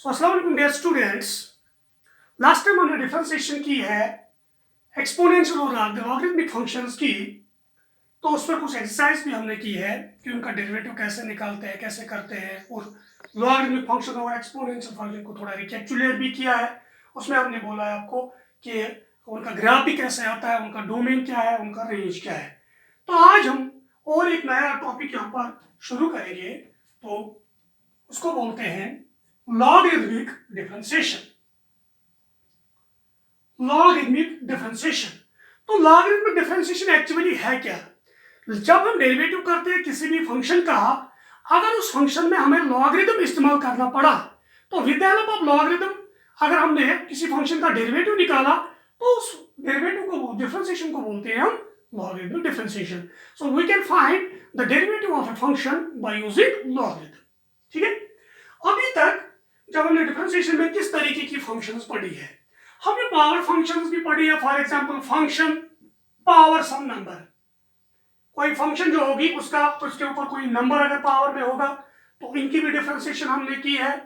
अस्सलाम वालेकुम dear students. Last time हमने डिफरेंशिएशन की है एक्सपोनेंशियल और लॉगरिथमिक फंक्शंस की, तो उस पर कुछ एक्सरसाइज भी हमने की है कि उनका डेरिवेटिव कैसे निकालते हैं, कैसे करते हैं, और लॉगरिथमिक फंक्शन और एक्सपोनेंशियल फंक्शन को थोड़ा रिकैप्चुलेट भी किया है। उसमें हमने बोला है आपको कि उनका ग्राफ भी कैसे आता है, उनका डोमेन क्या है, उनका रेंज क्या है। तो आज हम और एक नया टॉपिक यहाँ पर शुरू करेंगे, तो उसको बोलते हैं लॉगरिथमिक डिफरेंशिएशन। लॉगरिथमिक डिफरेंशिएशन, तो लॉगरिथमिक डिफरेंशिएशन एक्चुअली है क्या? जब हम डेरिवेटिव करते हैं किसी भी फंक्शन का, अगर उस फंक्शन में हमें लॉगरिथम इस्तेमाल करना पड़ा, तो with the help of logarithm अगर हमने किसी फंक्शन का डेरिवेटिव निकाला, तो उस डेरिवेटिव को, डिफरेंशिएशन को बोलते हैं हम logarithmic differentiation. So we can find the derivative of a function by using logarithm. ठीक है, अभी तक जब हमने डिफरेंशिएशन में किस तरीके की फंक्शंस पढ़ी है, हमने पावर फंक्शंस भी पढ़ी है। For example function power some number, कोई फंक्शन जो होगी उसका, उसके ऊपर कोई नंबर अगर पावर में होगा, तो इनकी भी डिफरेंशिएशन हमने की है।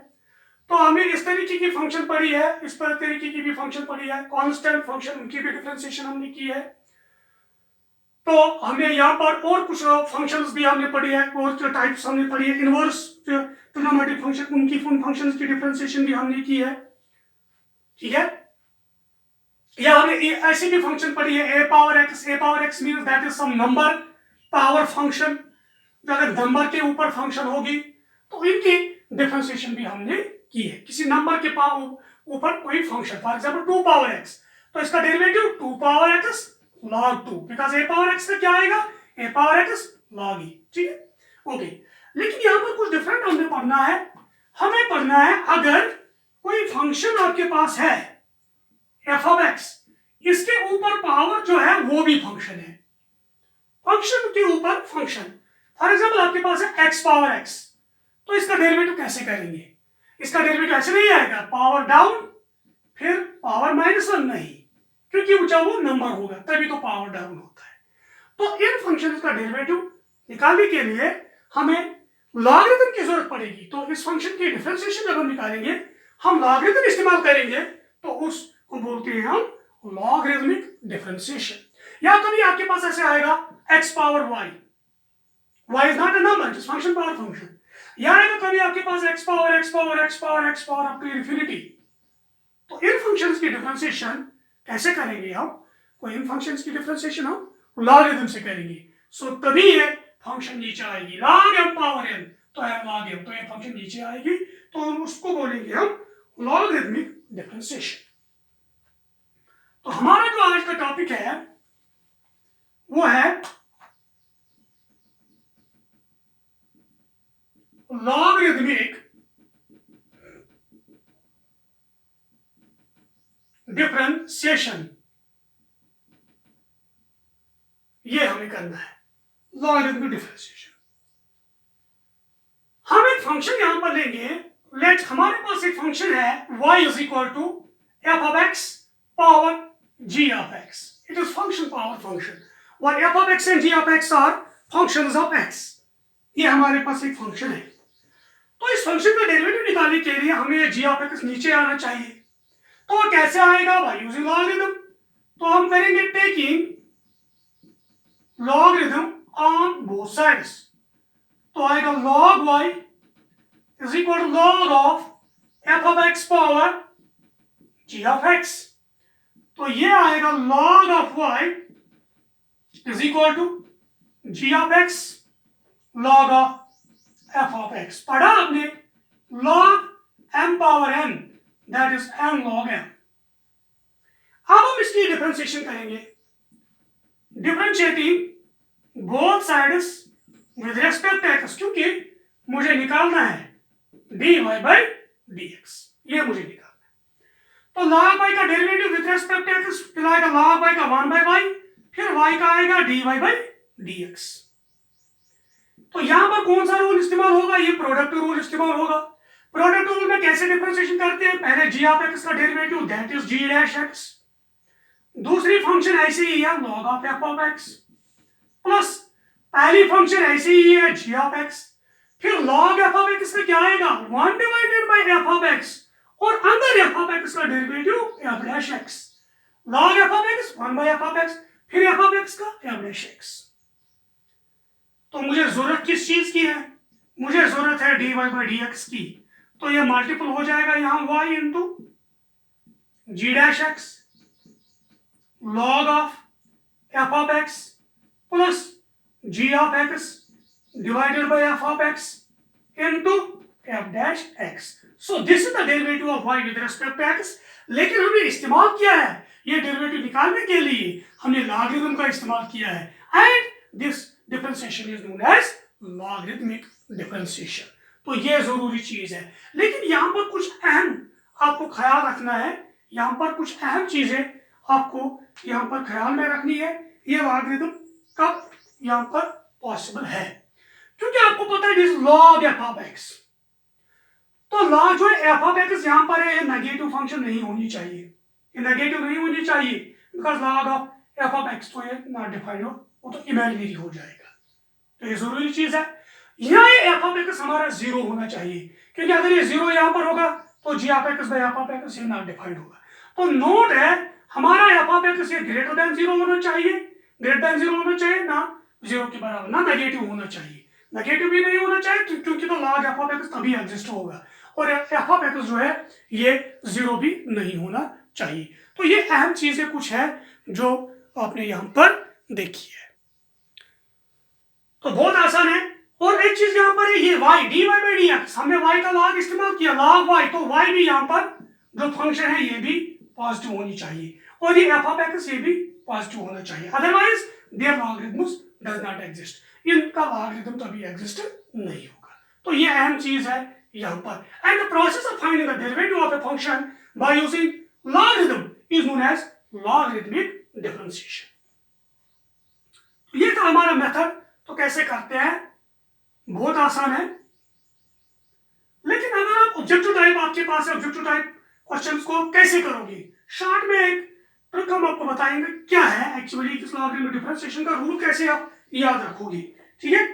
तो हमें इस तरीके की फंक्शन पढ़ी है, इस पर तरीके की भी फंक्शन पढ़ी है, कांस्टेंट फंक्शन, उनकी भी डिफरेंशिएशन हमने की है। तो हमें यहाँ पर और कुछ फंक्शंस भी हमने पढ़ी है, और जो टाइप्स हमने पढ़ी है, इनवर्स ट्रिग्नोमेट्रिक फंक्शन, उनकी फंक्शंस की डिफरेंशिएशन भी हमने की है। ठीक है, या हमने ऐसी भी फंक्शन पढ़ी है a power x means that is some number power function, अगर नंबर के ऊपर फंक्शन होगी तो इनकी डिफरेंशिएशन भी हमने की है। किसी नंबर के ऊपर कोई function, for example 2 power x, तो इसका derivative 2 power x log 2, because a power x का क्या आएगा, a power x log e। ठीक है, ओके। लेकिन यहाँ पर कुछ डिफरेंट हमने पढ़ना है। हमें पढ़ना है अगर कोई फंक्शन आपके पास है f of x, इसके ऊपर पावर जो है वो भी फंक्शन है, फंक्शन के ऊपर फंक्शन। फॉर एग्जांपल आपके पास है x पावर x, तो इसका डेरिवेटिव कैसे करेंगे? इसका डेरिवेटिव ऐसे नहीं आएगा पावर डाउन फिर पावर -1, नहीं, क्योंकि वो नंबर होगा तभी तो पावर डाउन होता है। तो इन फंक्शंस का डेरिवेटिव निकालने के लिए हमें लॉगरिथम की जरूरत पड़ेगी। तो इस फंक्शन की डिफरेंशिएशन जब हम निकालेंगे, हम लॉगरिथम इस्तेमाल करेंगे, तो उसको बोलते हैं हम लॉगरिथमिक डिफरेंशिएशन। या कभी आपके पास ऐसे आएगा x power y is not a number, it is function power function. या आएगा कभी आपके पास x power up to infinity. तो इन फंक्शंस की डिफरेंशिएशन कैसे करेंगे हम? कोई इन फंक्शंस की डिफरेंशिएशन हम लॉगरिथम से करेंगे। सो तभी ये फंक्शन नीचे आएगी, log m पावर n, तो है log m, तो ये फंक्शन नीचे आएगी, तो उसको बोलेंगे हम लॉगरिथमिक डिफरेंशिएशन। तो हमारा जो आज का टॉपिक है वो है लॉगरिथमिक डिफरेंशिएशन। ये हमें करना है लॉगरिथमिक डिफरेंशिएशन। हम एक फंक्शन यहां पर लेंगे, लेट हमारे पास एक फंक्शन है y is equal to f of x power g of x, it is function power function, while f of x and g of x are functions of x। ये हमारे पास एक function है, तो इस function का derivative निकालने के लिए हमें g of x नीचे आना चाहिए। तो वो कैसे आएगा? By using logarithm. तो हम करेंगे taking logarithm on both sides, तो आएगा log y is equal to log of f of x power g of x। तो ये आएगा log of y is equal to g of x log of f of x। पढ़ा आपने log m power n, that is m log m। अब हम इसकी differentiation करेंगे, differentiating both sides with respect to x, क्योंकि मुझे निकालना है dy by dx, ये मुझे निकालना है। तो log y का derivative with respect to x, फिर आएगा log y का 1 by y, फिर y का आएगा dy by dx। तो यहां पर कौन सा रूल इस्तेमाल होगा? ये प्रोडक्ट रूल इस्तेमाल होगा। प्रोडक्ट रूल में कैसे डिफरेंशिएशन करते हैं? पहले g ऑफ x का derivative that is g dash x, दूसरी फंक्शन ऐसी ही है log of f of x, plus पहली फंक्शन ऐसी ही है g ऑफ x, फिर log f ऑफ x में क्या आएगा 1 divided by f of x, और अंदर एफ ऑफ एक्स का derivative f dash x, log f of x 1 by f of x, फिर एफ ऑफ एक्स का एफ डैश एक्स। तो मुझे जरूरत किस चीज की है? मुझे जरूरत है dy बाई डी एक्स की। तो ये मल्टीपल हो जाएगा यहां y into g dash x log of f of x plus g of x divided by f of x into f dash x. So this is the derivative of y with respect to x। लेकिन हमने इस्तेमाल किया है, ये derivative निकालने के लिए हमने लॉगरिथम का इस्तेमाल किया है, and this differentiation is known as logarithmic differentiation. तो ये जरूरी चीज है। लेकिन यहाँ पर कुछ अहम आपको ख्याल रखना है, यहाँ पर कुछ अहम चीजें आपको यहाँ पर ख्याल में रखनी है। ये लॉगरिथम कब यहाँ पर पॉसिबल है, क्योंकि आपको पता है this log f of x. तो लॉग जो है एफ ऑफ एक्स यहाँ पर है, ये नेगेटिव फंक्शन नहीं होनी चाहिए, ये नेगेटिव नहीं होनी चाहिए, because log of f of x तो ये नॉट डिफाइंड हो, वो तो इमेजिनरी हो जाएगा। तो ये जरूरी चीज है। यहाँ ये एफ ऑफ एक्स हमारा जीरो होना चाहिए, क्योंकि अगर ये जीरो यहाँ पर होगा तो g of x by f of x ये नॉट डिफाइंड होगा। तो नोट है हमारा एफ ऑफ एक्स ये ग्रेटर देन जीरो होना चाहिए, ग्रेटर देन जीरो होना चाहिए, ना जीरो के बराबर, ना नेगेटिव होना चाहिए, नेगेटिव भी नहीं होना चाहिए, क्योंकि तो लॉग एफ ऑफ एक्स तभी एग्जिस्ट होगा, और एफ ऑफ एक्स जो है ये जीरो भी नहीं होना चाहिए। तो ये अहम चीजें कुछ है जो आपने यहाँ पर देखी है। तो बहुत आसान है। और एक चीज यहाँ पर है ये y dy by d x, हमने y का लॉग इस्तेमाल किया, log y, तो y भी यहाँ पर जो फंक्शन है ये भी पॉजिटिव होनी चाहिए, और ये एफ ऑफ एक्स ये भी पॉजिटिव होना चाहिए, otherwise there logarithms does not exist, इनका लॉगरिथम तभी एग्जिस्ट नहीं होगा। तो ये अहम चीज है यहाँ पर। And the process of finding the derivative of a function by using logarithm is known as logarithmic differentiation. ये था हमारा मेथड। तो कैसे करते हैं? बहुत आसान है। लेकिन अगर आप ऑब्जेक्टिव टाइप आपके पास है, ऑब्जेक्टिव टाइप क्वेश्चंस को कैसे करोगे, शॉर्ट में एक ट्रिक हम आपको बताएंगे क्या है एक्चुअली इस लॉगरिथमिक डिफरेंशिएशन का रूल, कैसे आप याद रखोगे। ठीक है,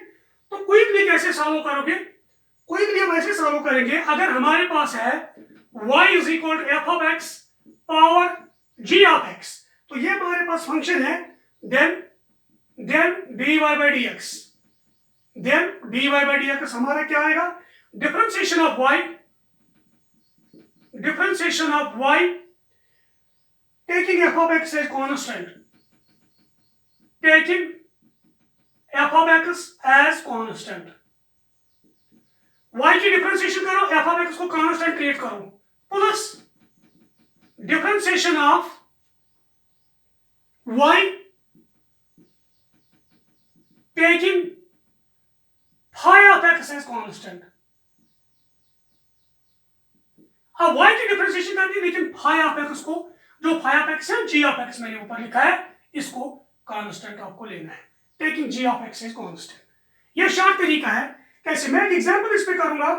तो क्विकली कैसे सॉल्व करोगे? क्विकली हम ऐसे सॉल्व करेंगे, अगर हमारे पास है y is equal to f of x power g of x, तो ये हमारे पास फंक्शन है, then dy by d x, then dy by d x हमारा क्या आएगा? Differentiation of y, differentiation of y taking f of x as constant, taking f of x as constant, y की differentiation करो, f of x को constant create करो, plus differentiation of y taking phi of x as constant। अब y की differentiation करनी है, लेकिन phi of x को, जो phi of x है g of x मैंने ऊपर लिखा है, इसको कांस्टेंट आपको लेना है, taking g of x as constant। यह शॉर्ट तरीका है। कैसे? मैं एक एग्जांपल इस पे करूंगा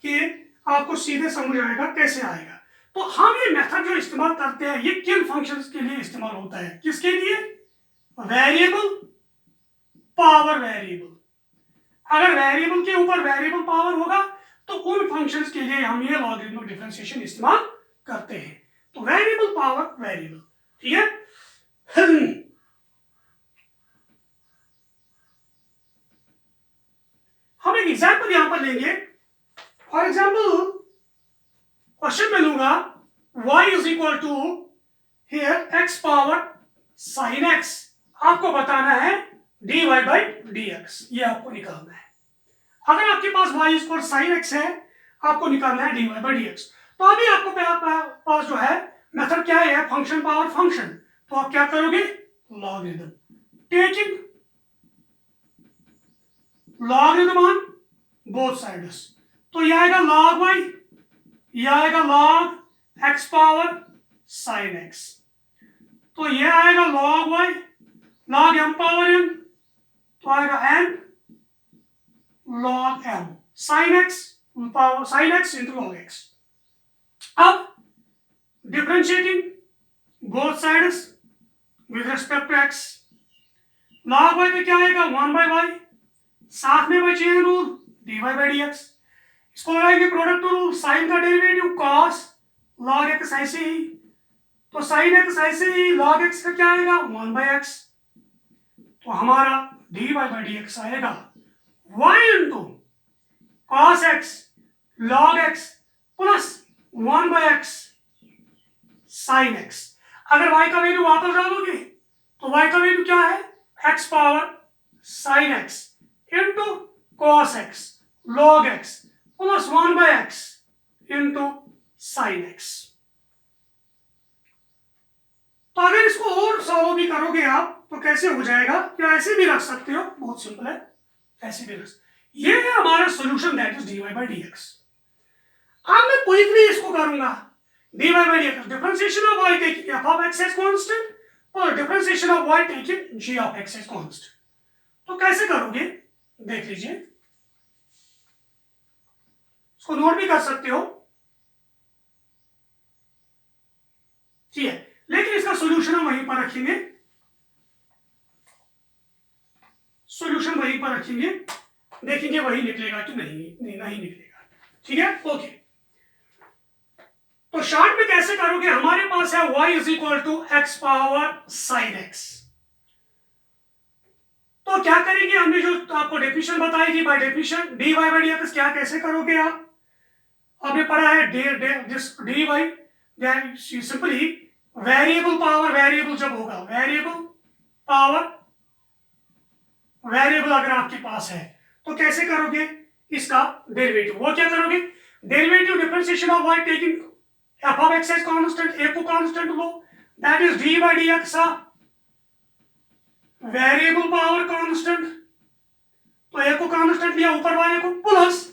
कि आपको सीधे समझ आएगा कैसे आएगा। तो हम ये मेथड जो इस्तेमाल करते हैं ये किन फंक्शंस के लिए इस्तेमाल होता है? किसके लिए? Variable, power variable. अगर वेरिएबल के ऊपर वेरिएबल पावर होगा तो उन फंक्शंस के लिए हम ये लॉगरिथमिक डिफरेंशिएशन इस्तेमाल करते हैं। तो वेरिएबल, पावर वेरिएबल, ठीक है। हम एक एग्जांपल यहां पर लेंगे। फॉर एग्जांपल क्वेश्चन में लूंगा y is equal to here x power sine x, आपको बताना है dy बाई डी एक्स, ये आपको निकालना है। अगर आपके पास y is equal sine x है, आपको निकालना है dy बाई डी एक्स। तो अभी आपको पास जो है मेथड क्या है? Function power function. तो आप क्या करोगे? Logarithm, taking logarithm on both sides. तो यह आएगा log y, यह आएगा log x power sin x, तो यह आएगा log y log m power n, तो आएगा n log m sin x power sin x into log x। अब differentiating both sides with respect to x, log y पे क्या आएगा? 1 by y, साथ में बचे हैं rule dy by d x. इसको लगाएंगे प्रोडक्ट रूल, साइन का डेरिवेटिव cos log x ऐसे ही, तो sin x ऐसे ही, log x का क्या आएगा 1/x, तो हमारा dy by dx आएगा y into cos x log x plus 1/x sin x। अगर y का वैल्यू वापस डालोगे तो y का वैल्यू क्या है x power sin x into cos x log x plus 1/x into sin x। तो अगर इसको और सॉल्व भी करोगे आप तो कैसे हो जाएगा, या ऐसे भी रख सकते हो, बहुत सिंपल है, ऐसे भी रख। ये है हमारा solution, that is dy by dx। अब मैं क्विकली इसको करूंगा, dy by dx differentiation of y taking f of x as constant और differentiation of y taking g of x as constant। तो कैसे करोगे देख लीजिए, इसको नोट भी कर सकते हो, ठीक है, लेकिन इसका सॉल्यूशन हम वहीं पर रखेंगे, सॉल्यूशन वहीं पर रखेंगे, देखेंगे वही निकलेगा कि नहीं निकलेगा, ठीक है, ओके। तो शॉर्ट में कैसे करोगे, हमारे पास है y is equal to x power sine x. तो क्या करेंगे, हमने जो आपको डेफिनेशन बताई थी, by definition dy by dx क्या कैसे करोगे आप, आपने पढ़ा है दिस dy देन सिंपली वेरिएबल पावर वेरिएबल जब होगा, वेरिएबल पावर वेरिएबल अगर आपके पास है तो कैसे करोगे इसका डेरिवेटिव, वो क्या करोगे, derivative differentiation of y taking f of x as constant, a को कांस्टेंट लो, that is dy by dx variable power constant, तो a को कांस्टेंट लिया ऊपर वाले को, plus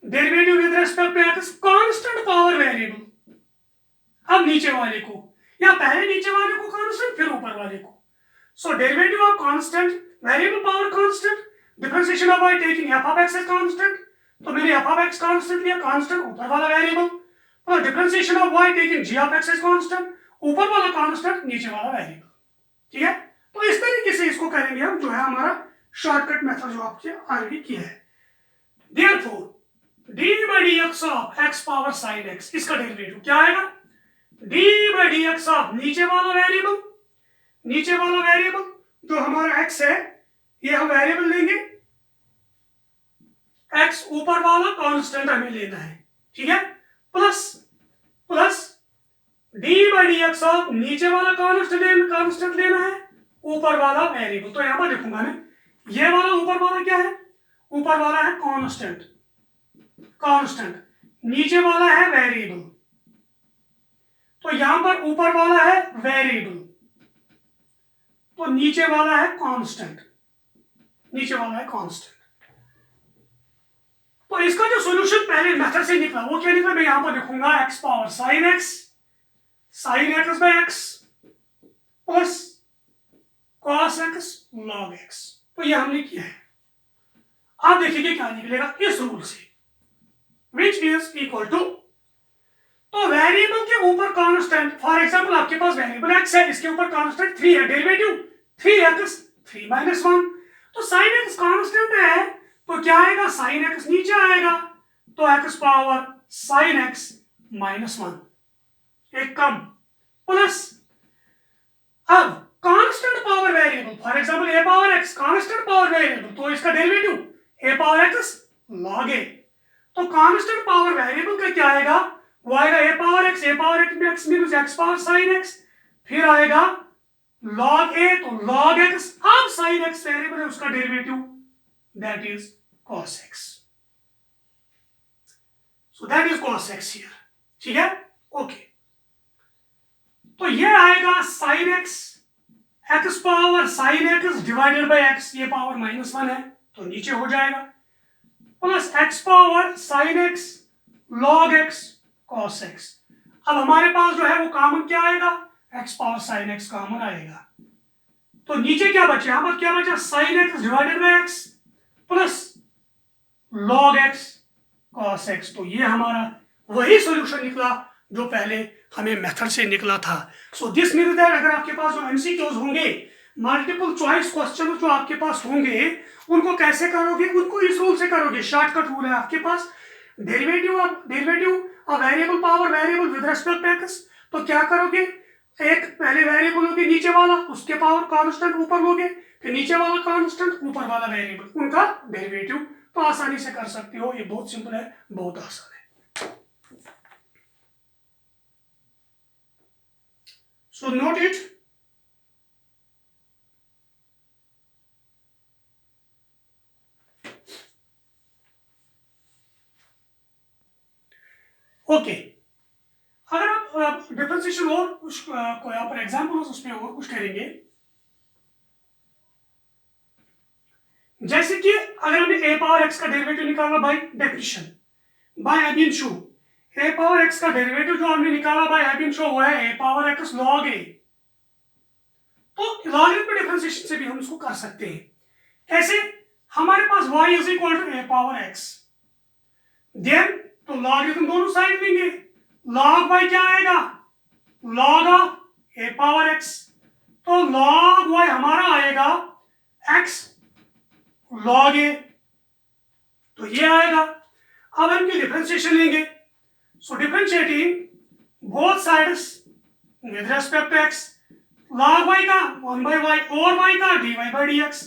derivative with respect to x constant power variable, अब नीचे वाले को, या पहले नीचे वाले को कांस्टेंट फिर ऊपर वाले को, so derivative of constant variable power constant differentiation of y taking f of x as constant, तो मैंने f of x कांस्टेंट लिया, कांस्टेंट ऊपर वाला वेरिएबल, और differentiation of y taking g of x as constant, ऊपर वाला constant नीचे वाला वेरिएबल, ठीक है। तो इस तरीके से इसको करेंगे हम, जो है हमारा शॉर्टकट मेथड जो आपके आगे किया है। Therefore dy by dx of x power sin x, इसका डेरिवेटिव क्या आएगा, dy by dx ऑफ नीचे वाला वेरिएबल, नीचे वाला वेरिएबल जो हमारा x है, ये हम वेरिएबल लेंगे, x ऊपर वाला कांस्टेंट हमें लेना है, ठीक है, plus dy by dx of नीचे वाला कांस्टेंट लेना है, ऊपर वाला वेरिएबल, तो यहां पर लिखूंगा मैं, ये वाला ऊपर वाला क्या है, ऊपर वाला है कांस्टेंट, कांस्टेंट, नीचे वाला है वेरिएबल, तो यहां पर ऊपर वाला है वेरिएबल, तो नीचे वाला है कांस्टेंट, नीचे वाला है कांस्टेंट। तो इसका जो सॉल्यूशन पहले मेथड से निकला वो क्या निकला, मैं यहां पर लिखूंगा x power sin x by x plus cos x log x, तो ये हमने किया है। आप देखिए क्या निकलेगा इस रूल से, विच इज इक्वल टू, तो वेरिएबल के ऊपर कांस्टेंट, फॉर एग्जांपल आपके पास वेरिएबल x है, इसके ऊपर कांस्टेंट 3 है, डेरिवेटिव 3x 3 - 1, तो sin x कांस्टेंट है तो क्या आएगा, sin x नीचे आएगा, तो x पावर sin x -1 एक कम, प्लस अब constant power variable, for example a power x constant power variable, तो इसका derivative a power x log a, तो कांस्टेंट पावर वेरिएबल का क्या आएगा, वो आएगा a power x मीनस x power sin x, फिर आएगा log a, तो log x, अब sin x वेरिएबल है उसका derivative that is cos x, so that is cos x here, ठीक है, ओके। तो ये आएगा sin x power sin x divided by x, ये पावर -1 है तो नीचे हो जाएगा, plus x power sin x log x cos x, अब हमारे पास जो है वो कॉमन क्या आएगा, x power sin x common आएगा, तो नीचे क्या बचे, यहां पर क्या बचा, sin x divided by x plus log x cos x, तो ये हमारा वही सॉल्यूशन निकला जो पहले हमें मेथड से निकला था। सो दिस मीन्स दैट अगर आपके पास जो एमसीक्यूज होंगे, मल्टीपल चॉइस क्वेश्चन जो आपके पास होंगे, उनको कैसे करोगे, उनको इस रूल से करोगे, शॉर्टकट रूल है आपके पास, derivative of variable power variable with respect to x, तो क्या करोगे, एक पहले वेरिएबल लोगे नीचे वाला, उसके पावर कांस्टेंट ऊपर लोगे, फिर नीचे वाला कांस्टेंट ऊपर वाला वेरिएबल, उनका डेरिवेटिव, तो आसानी से कर सकते हो। ये बहुत सिंपल है, बहुत आसान है। So note it. ओके, अगर आप डिफरेंशिएशन और कुछ को यहाँ पर एग्जाम्पल उसमें और कुछ करेंगे, जैसे कि अगर हमने a पावर x का डेरिवेटिव निकाला बाय डेफिनेशन, बाय एब इन शो, a पावर x का डेरिवेटिव जो हमने निकाला बाय एब इन शो वो है a power x log a। तो लॉगरिथमिक डिफरेंशिएशन से भी हम इसको कर सकते हैं। कैसे, हमारे पास y is equal to a power x, then तो लॉगरिथम दोनों साइड लेंगे, log y क्या आएगा, log of a power x, तो log y हमारा आएगा x log a, तो ये आएगा। अब हम इनकी डिफरेंशिएशन लेंगे, so differentiating both sides with respect to x, log y का 1/y और y का dy by dx,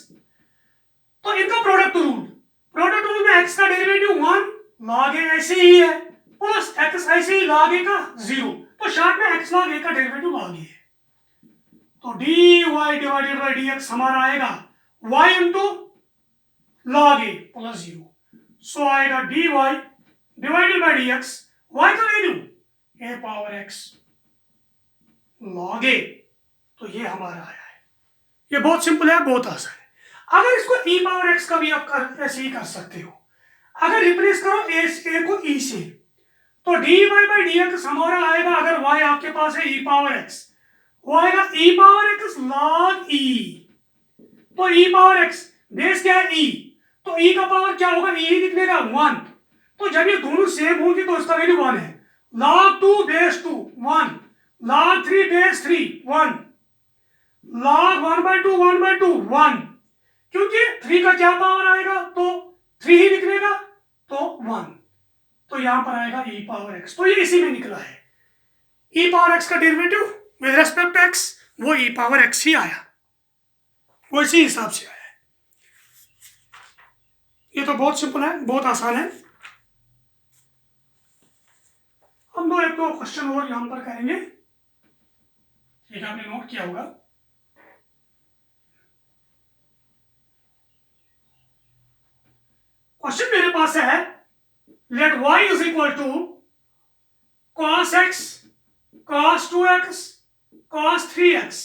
तो इनका प्रोडक्ट रूल में x का डेरिवेटिव 1 log a ऐसे ही है, प्लस x ऐसे ही log a का 0, तो शॉर्ट में x log a का डेरिवेटिव log a है, तो dy डिवाइडेड बाय dx हमारा आएगा y into log a plus 0, सो आएगा dy divided by dx, y का value a power x log a, तो ये हमारा आया है। ये बहुत सिंपल है, बहुत आसान है। अगर इसको e पावर x का भी आप ऐसे ही कर सकते हो, अगर रिप्लेस करो a को e से, तो dy by dx हमारा आएगा, अगर y आपके पास है e पावर x, वो आएगा e power x log e, तो e पावर x बेस क्या है e, तो e का पावर क्या होगा, e निकलेगा 1, तो जब ये दोनों सेम होंगे तो इसका वैल्यू 1 है, log 2 base 2 1, log 3 base 3 1, log 1/2 1, क्योंकि 3 का क्या पावर आएगा, तो 3 ही निकलेगा, तो 1, तो यहां पर आएगा e पावर x, तो ये इसी में निकला है। e पावर x का derivative with respect to x वो e पावर x ही आया, वो इसी हिसाब से आया है। ये तो बहुत सिंपल है, बहुत आसान है। हम एक दो क्वेश्चन और यहां पर करेंगे, ठीक है, आपने नोट किया होगा। क्वेश्चन मेरे पास है, let y is equal to cos x cos 2x cos 3x,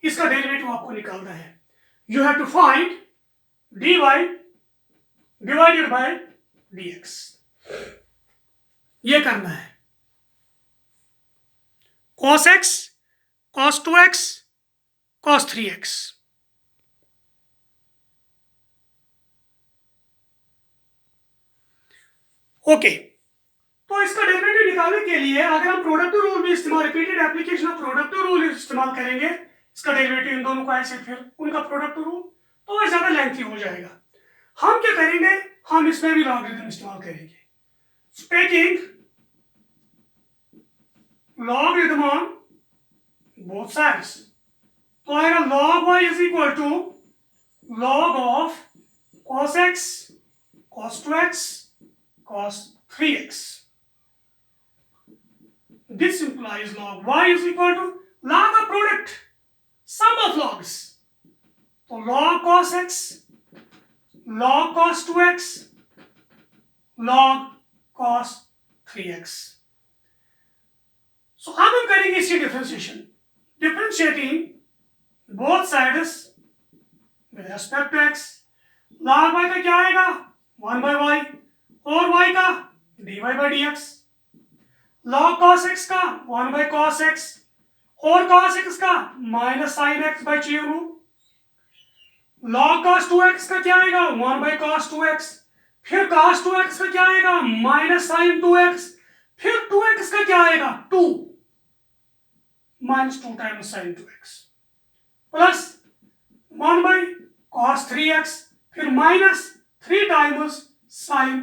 इसका डेरिवेटिव आपको निकालना है। You have to find dy divided by dx, ये करना है। cos x cos 2x cos 3x, okay, तो इसका डेरिवेटिव निकालने के लिए अगर हम प्रोडक्ट रूल भी इस्तेमाल, repeated application of product rule इस्तेमाल करेंगे, इसका डेरिवेटिव इन दोनों का ऐसे फिर उनका प्रोडक्ट रूल, तो वह ज्यादा लेंथी हो जाएगा। हम क्या करेंगे, हम इसमें भी लॉगरिथम इस्तेमाल करेंगे, taking logarithm on both sides, तो आएगा log y is equal to log of cos x cos 2x cos 3x. This implies log y is equal to log of product, sum of logs. So log cos x, log cos 2x, log cos 3x. So अब हम करेंगे इसकी differentiation, differentiating both sides with respect to x, log y का क्या आएगा 1/y और y का dy by dx, log cos x का 1/cos x और cos x का minus sin x by chain rule, log cos 2x का क्या आएगा 1/cos 2x, फिर cos 2x का क्या आएगा माइनस sin 2x, फिर 2x का क्या आएगा 2 minus 2 times sin 2x plus 1/cos 3x, फिर minus 3 times sin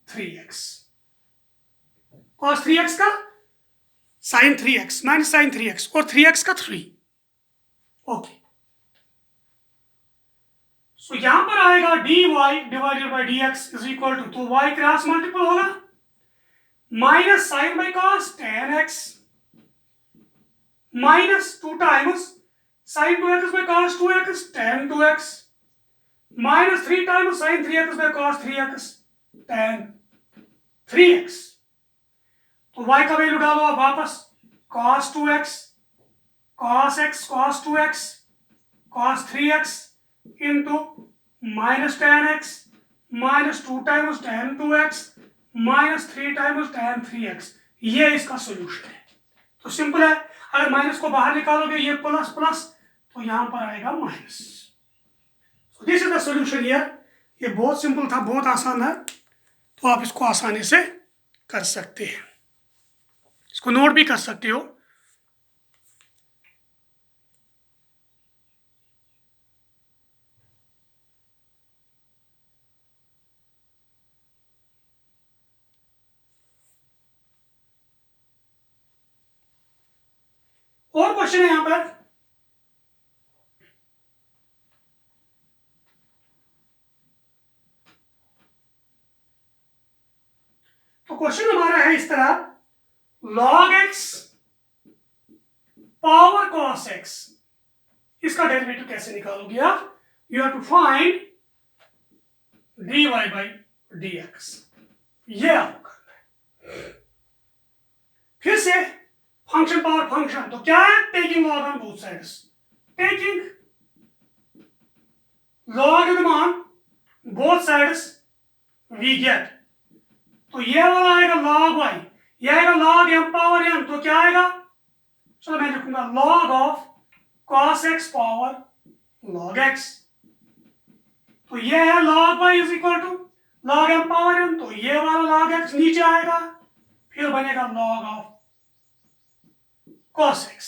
3x, cos 3x का sin 3x minus sin 3x और 3x का 3। ओके, सो यहां पर आएगा dy divided by dx is equal to, तो y क्रॉस मल्टीपल होगा minus sin by cos tan x minus 2 times sin 2x by cos 2x tan 2x minus 3 times sin 3x by cos 3x tan 3x। तो y का value डालो आप वापस, cos 2x cos x cos 2x cos 3x into minus tan x minus 2 times tan 2x minus 3 times tan 3x, ये इसका solution है। तो simple है, अगर माइनस को बाहर निकालोगे ये प्लस प्लस तो यहां पर आएगा minus. So this is the solution here. ये बहुत सिंपल था, बहुत आसान है, तो आप इसको आसानी से कर सकते हैं, इसको नोट भी कर सकते हो। और क्वेश्चन है यहां पर, तो क्वेश्चन हमारा है इस तरह, log x power cos x, इसका डेरिवेटिव कैसे निकालोगे आप? You have to find dy by dx, ये आपको करना है। फिर से फंक्शन पावर फंक्शन, तो क्या है? Taking log on both sides, taking logarithm on both sides we get, तो ये वाला आएगा log y, ये आएगा log m पावर n, तो क्या आएगा? चलो मैं लिखूंगा log of cos x power log x, तो ये है log y is equal to log m power n, तो ये वाला log x नीचे आएगा, फिर बनेगा log ऑफ cos x,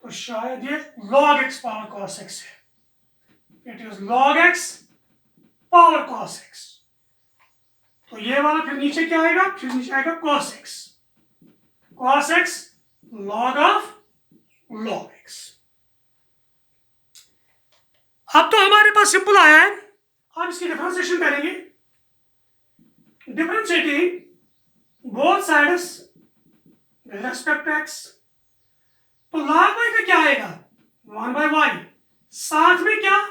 तो शायद ये log x power cos x है, it is log x power cos x, तो ये वाला फिर नीचे क्या आएगा? फिर नीचे आएगा cos x log of log x। अब तो हमारे पास सिंपल आया है, अब इसकी डिफरेंशिएशन करेंगे, differentiating both sides with respect to x, तो log y का क्या आएगा? 1 बाई वाई, साथ में क्या?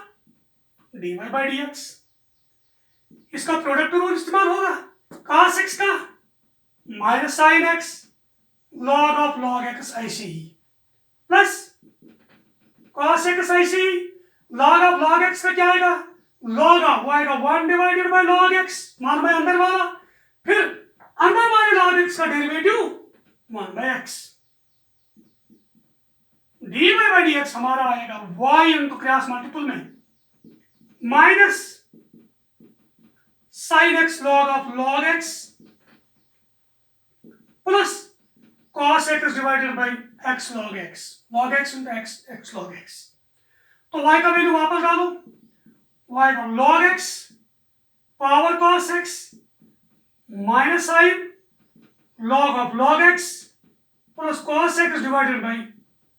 dy बाई dx, इसका प्रोडक्ट रूल इस्तेमाल होगा, cos x का minus sin x log of log x ऐसे ही, प्लस cos x ऐसे ही, log ऑफ log x का क्या आएगा? log ऑफ y का 1 डिवाइडेड बाई log x, मान भाई अंदर वाला, फिर अंदर वाले log x का derivative 1 by x, dy by dx हमारा आएगा y इनटू क्रॉस मल्टीपल में minus sin x log of log x plus cos x divided by x log x into x log x, तो y का value वापस डालो, y का log x power cos x minus sin log of log x plus cos x divided by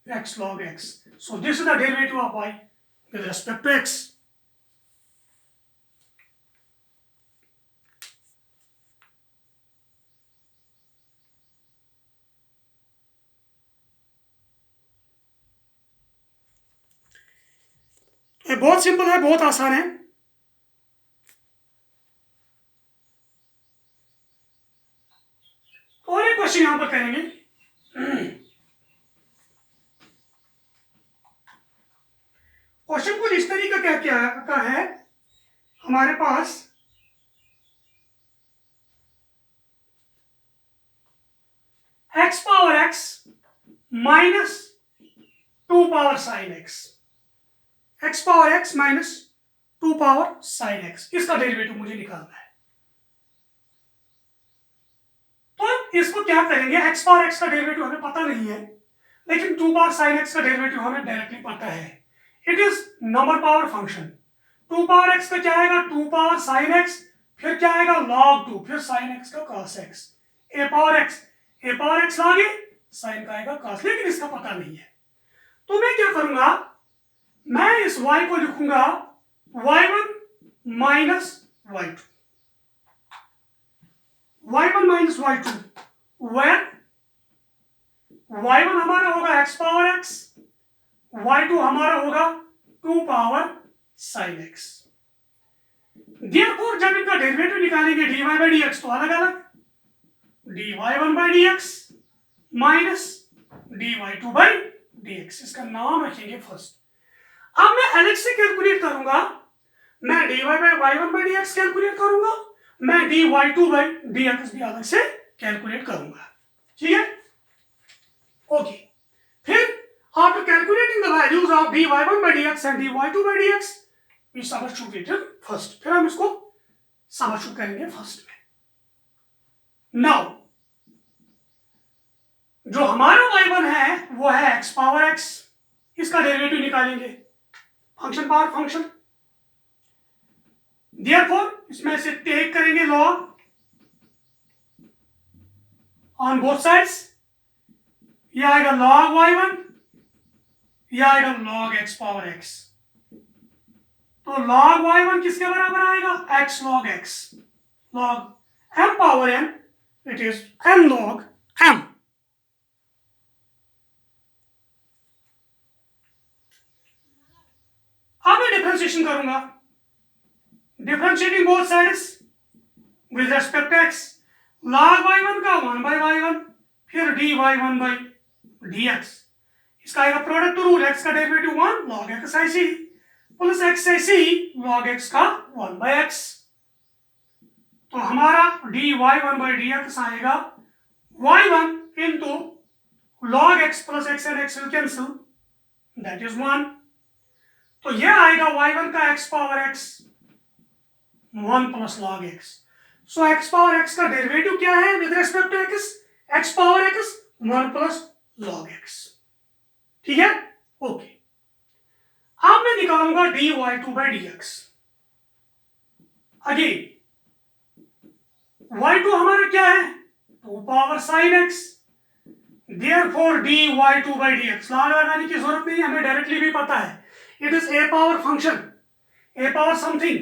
x log x, so this is the derivative of y with respect to x। ये बहुत simple है, बहुत आसान है। और एक question यहां पर करेंगे, क्वेश्चन कुछ इस तरीके का क्या का है, हमारे पास x power x minus 2 power sine x, x power x minus 2 power sine x, इसका डेरिवेटिव मुझे निकालना है। तो इसको क्या करेंगे, x पावर x का डेरिवेटिव हमें पता नहीं है, लेकिन 2 पावर साइन x का डेरिवेटिव हमें डायरेक्टली पता है, it is number power function. 2 power x का क्या आएगा? 2 पावर साइन x फिर क्या आएगा log 2, फिर sin x का cos x, a power x लागे sin का आएगा cos, लेकिन इसका पता नहीं है। तो मैं क्या करूंगा, मैं इस y को लिखूंगा y1 minus y2, y1 minus y2, where y1 हमारा होगा x पावर x, y2 हमारा होगा 2 पावर sin x। Therefore जब इनका डेरिवेटिव निकालेंगे dy by dx तो अलग अलग, dy1 by dx minus dy2 by dx, इसका नाम रखेंगे फर्स्ट। अब मैं अलग से कैलकुलेट करूंगा, मैं dy by y1 by dx calculate करूंगा, मैं dy2 by dx भी अलग से कैलकुलेट करूंगा, ठीक है, ओके। फिर after calculating the values of dy1 by dx and dy2 by dx, we substitute it first, फिर हम इसको substitute करेंगे फर्स्ट में। Now जो हमारा y1 है वो है x पावर x, इसका डेरिवेटिव निकालेंगे फंक्शन पावर फंक्शन, therefore इसमें से टेक करेंगे log on both sides, ये आएगा log y1, ये आएगा log x पावर x। तो log y1 किसके बराबर आएगा, x log x, log m power n, it is m log m। अब मैं डिफरेंशिएशन करूंगा, differentiating both sides with respect to x, log y1 का 1 by y1, फिर dy1 by dx, इसका आएगा प्रोडक्ट रूल, x का डेरिवेटिव 1 log x ऐसी plus x ऐसी log x का 1 by x, तो हमारा dy1 by dx आएगा y1 into log x plus x and x will cancel, that is 1। तो यह आएगा y1 का x power x 1 plus log x, so x power x का डेरिवेटिव क्या है with respect to x, x power x 1 plus log x, ठीक है, okay. अब मैं निकालूंगा dy2 by dx, again y2 हमारा क्या है 2 power sin x, therefore dy2 by dx, log लगाने की जरूरत नहीं, हमें डायरेक्टली भी पता है, it is a power function, a power something,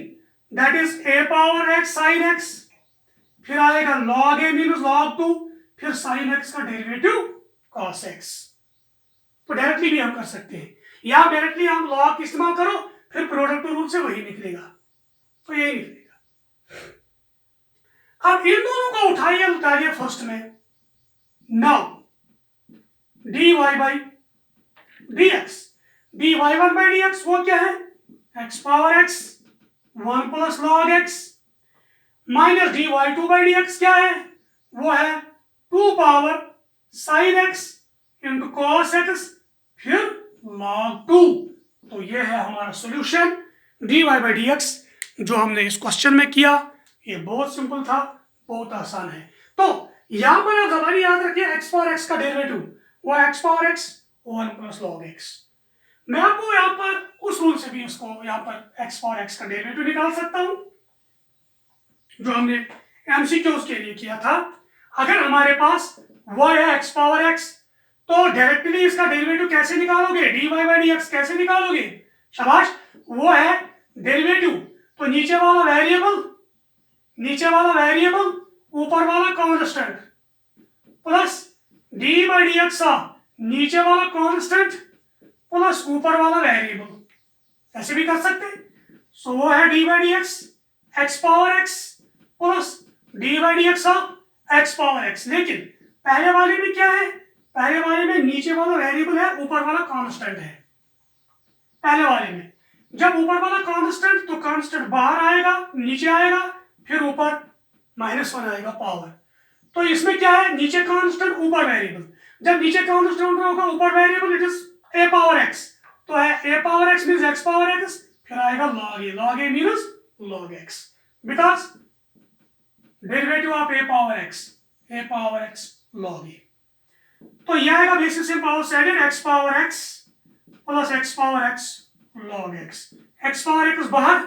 that is a power x sin x, फिर आएगा log a minus log 2, फिर sin x का डेरिवेटिव cos x। तो डायरेक्टली भी हम कर सकते हैं, या डायरेक्टली हम log इस्तेमाल करो, फिर प्रोडक्ट रूल से वही निकलेगा, तो यही निकलेगा। अब इन दोनों को उठाइए फर्स्ट में, now dy by dx, dy1 by dx वो क्या है x power x 1 plus log x, minus dy2 by dx क्या है, वो है 2 power sin x into cos x, फिर log 2। तो ये है हमारा सॉल्यूशन dy by dx जो हमने इस क्वेश्चन में किया, ये बहुत सिंपल था, बहुत आसान है। तो यहां पर आप जबानी याद रखिए x पावर x का डेरिवेटिव वो x power x 1 plus log x। मैं आपको यहाँ पर उस रूल से भी उसको यहाँ पर x पावर x का डेरिवेटिव निकाल सकता हूं जो हमने एमसीक्यूज के लिए किया था। अगर हमारे पास y है x पावर x, तो डायरेक्टली इसका डेरिवेटिव कैसे निकालोगे, dy by dx कैसे निकालोगे, शाबाश, वो है डेरिवेटिव, तो नीचे वाला वेरिएबल ऊपर वाला constant plus D by dx नीचे वाला कांस्टेंट प्लस ऊपर वाला वेरिएबल, ऐसे भी कर सकते हैं। सो वो है D by dx x power x plus D by dx x power x, लेकिन पहले वाले में क्या है, पहले वाले में नीचे वाला वेरिएबल है, ऊपर वाला कांस्टेंट है। पहले वाले में जब ऊपर वाला कांस्टेंट, तो कांस्टेंट बाहर आएगा, नीचे आएगा, फिर ऊपर -1 आएगा पावर। तो इसमें क्या है, नीचे कांस्टेंट ऊपर वेरिएबल, जब नीचे कांस्टेंट होगा ऊपर variable, it is a power x, तो है a power x means x power x, फिर आएगा log a means log x, because derivative of a power x log a। तो यह आएगा basis in power second x power x प्लस x power x log x, x power x बाहर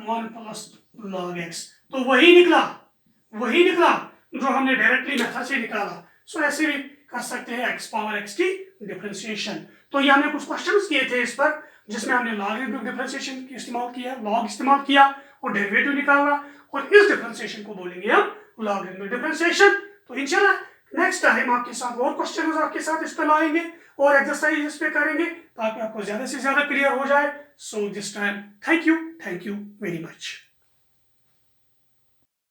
1 plus log x, तो वही निकला जो हमने डायरेक्टली मेथड से निकाला। सो ऐसे भी कर सकते हैं x पावर x की डिफरेंशिएशन। तो ये हमने कुछ क्वेश्चंस किए थे इस पर, जिसमें हमने लॉगरिथमिक डिफरेंशिएशन इस्तेमाल किया, लॉग इस्तेमाल किया और डेरिवेटिव निकाला, और इस डिफरेंशिएशन को बोलेंगे हम लॉगरिथमिक डिफरेंशिएशन। तो इंशाल्लाह नेक्स्ट टाइम आपके साथ और क्वेश्चन आपके साथ इस पर लाएंगे और एक्सरसाइज इस पे करेंगे ताकि आपको ज्यादा से ज्यादा क्लियर हो जाए। So this time thank you very much.